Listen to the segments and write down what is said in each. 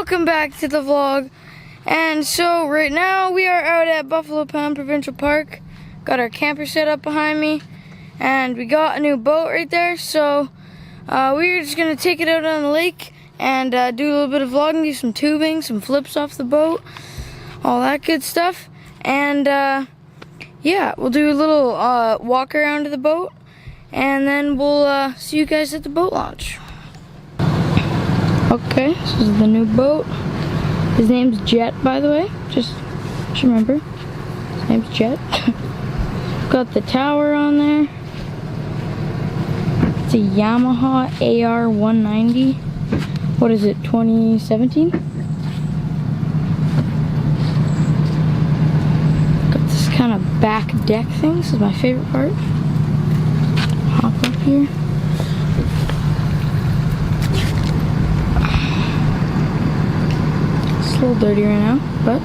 welcome back to the vlog. And so right now we are out at Buffalo Pound Provincial Park. Got our camper set up behind me, and we got a new boat right there. So we're just gonna take it out on the lake and do a little bit of vlogging, do some tubing, some flips off the boat, all that good stuff. And yeah, we'll do a little walk around to the boat, and then we'll see you guys at the boat launch. Okay, this is the new boat. His name's Jet, by the way. Just remember, his name's Jet. Got the tower on there. It's a Yamaha AR190. What is it, 2017? Got this kind of back deck thing. This is my favorite part. Hop up here. It's a little dirty right now, but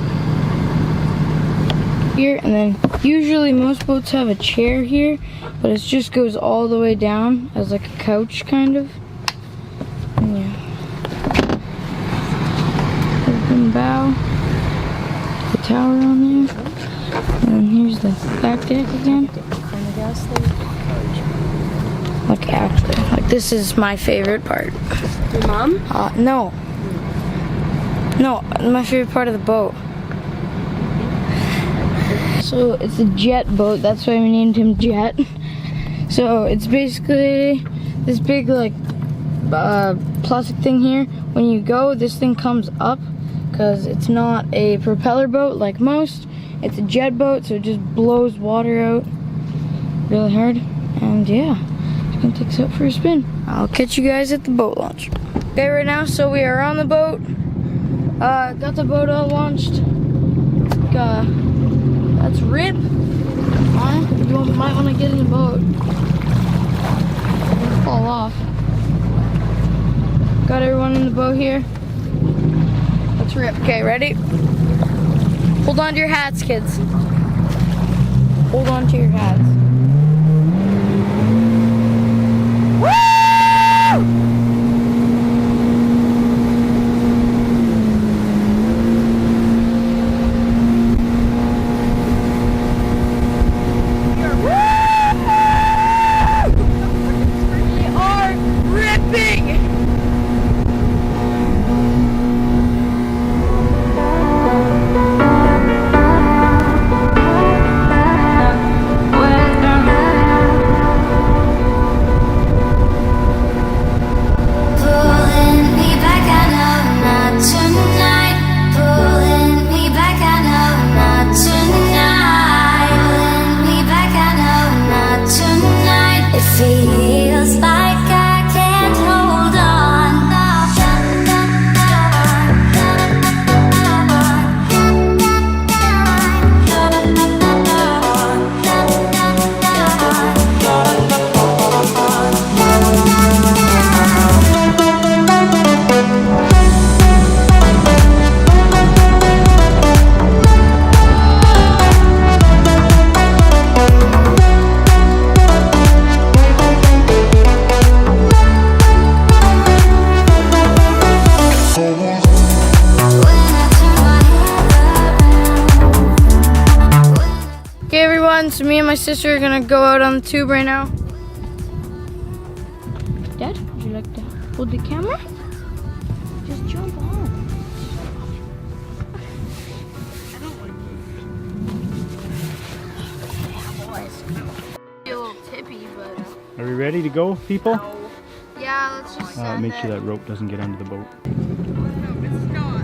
here, and then usually most boats have a chair here, but it just goes all the way down as like a couch kind of. And yeah. Open bow. The tower on there. And then here's the back deck again. Like actually, like this is my favorite part. Your mom? No. No, my favorite part of the boat. So it's a jet boat, that's why we named him Jet. So it's basically this big like plastic thing here. When you go, this thing comes up because it's not a propeller boat like most. It's a jet boat, so it just blows water out really hard. And yeah, just gonna take this out for a spin. I'll catch you guys at the boat launch. Okay, right now, so we are on the boat. Got the boat all launched. That's Rip. You might want to get in the boat. It'll fall off. Got everyone in the boat here. That's Rip. Okay, ready? Hold on to your hats, kids. Hold on to your hats. Woo! So me and my sister are gonna go out on the tube right now. Dad, would you like to hold the camera? Just jump on. I don't want to. Be a little tippy, but. Are we ready to go, people? No. Yeah, let's just. Make sure that rope doesn't get under the boat. No, it's not.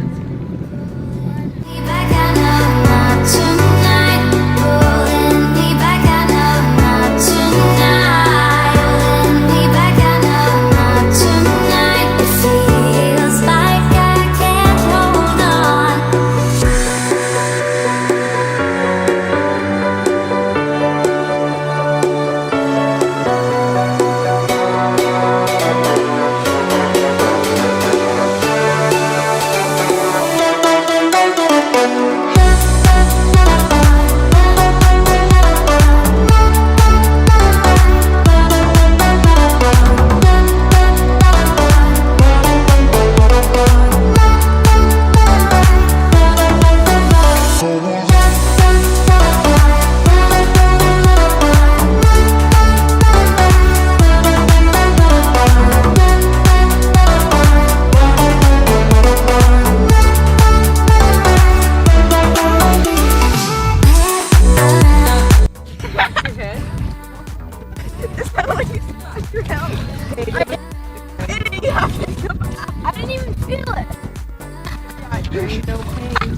There's no pain.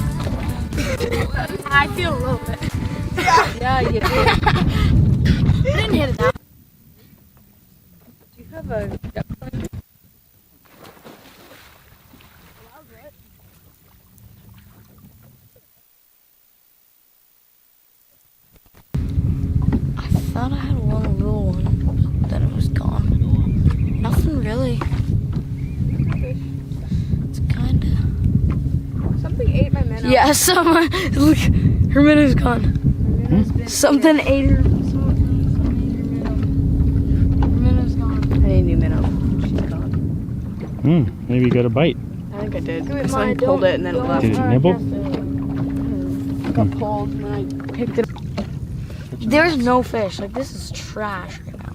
I feel a little bit. Yeah, you did. I didn't hit it that. Do you have a duck blind? I thought I had one little one, but then it was gone. Nothing really. It's kinda. Something ate my minnow. Yeah, someone look, her minnow's gone. Something ate her. Something ate her minnow. Her minnow's gone. I need a new minnow. She's gone. Maybe you got a bite. I think I did. Give it Someone mine, pulled don't- it and then it don't- left. Did it nibble? It got pulled and then I picked it up. There's no fish. Like, this is trash right now.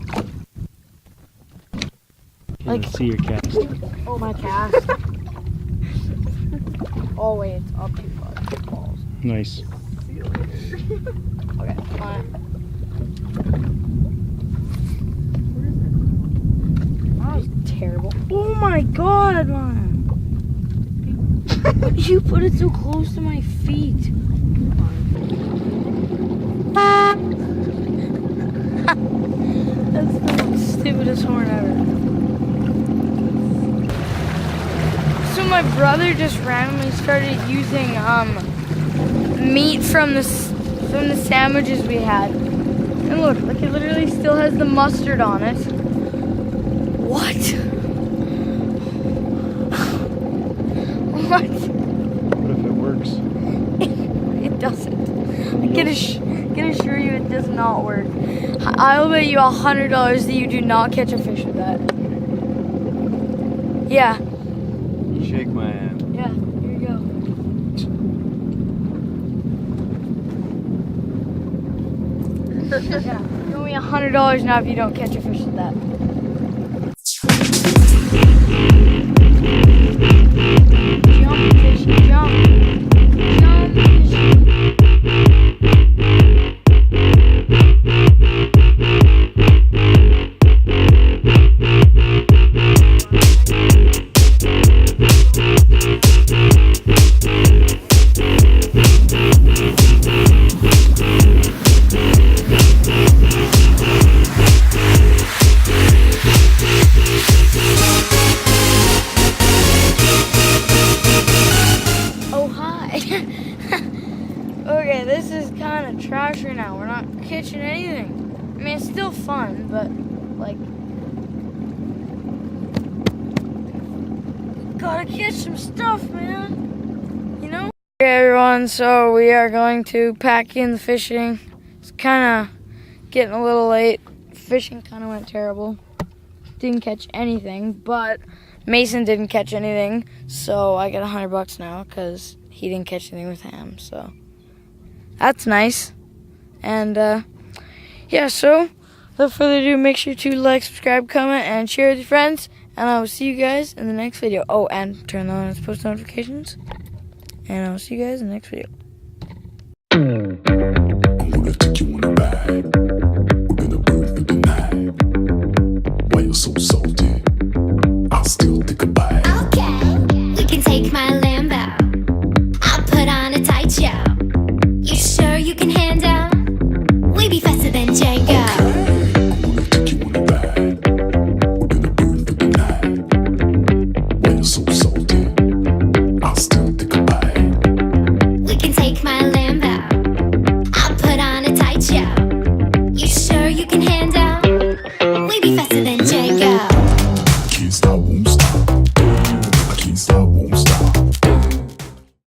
Like, let's see your cast. Oh, my cast. Oh, wait, it's up too far. It falls. Nice. Okay, fine. That was terrible. Oh my god, man! You put it so close to my feet. That's the stupidest horn ever. So my brother just randomly started using meat from the sandwiches we had. And look, like it literally still has the mustard on it. What? What? What if it works? It doesn't. I can assure you it does not work. I'll bet you $100 that you do not catch a fish with that. Yeah. Shake my hand. Yeah, here you go. Yeah, you owe me $100 now if you don't catch a fish with that. Jump, fish, jump. Jump, fish. Oh, hi. Okay, this is kind of trash right now. We're not catching anything. I mean, it's still fun, but, like, gotta catch some stuff, man. You know? Okay, everyone, so we are going to pack in the fishing. It's kind of getting a little late. Fishing kind of went terrible. Didn't catch anything, but Mason didn't catch anything, so I got $100 now because he didn't catch anything with Ham, so that's nice. And yeah, so without further ado, make sure to like, subscribe, comment, and share with your friends, and I will see you guys in the next video. Oh, and turn on post notifications, and I will see you guys in the next video. I'm gonna take you on a ride. We're gonna burn through the night. Why you so salty?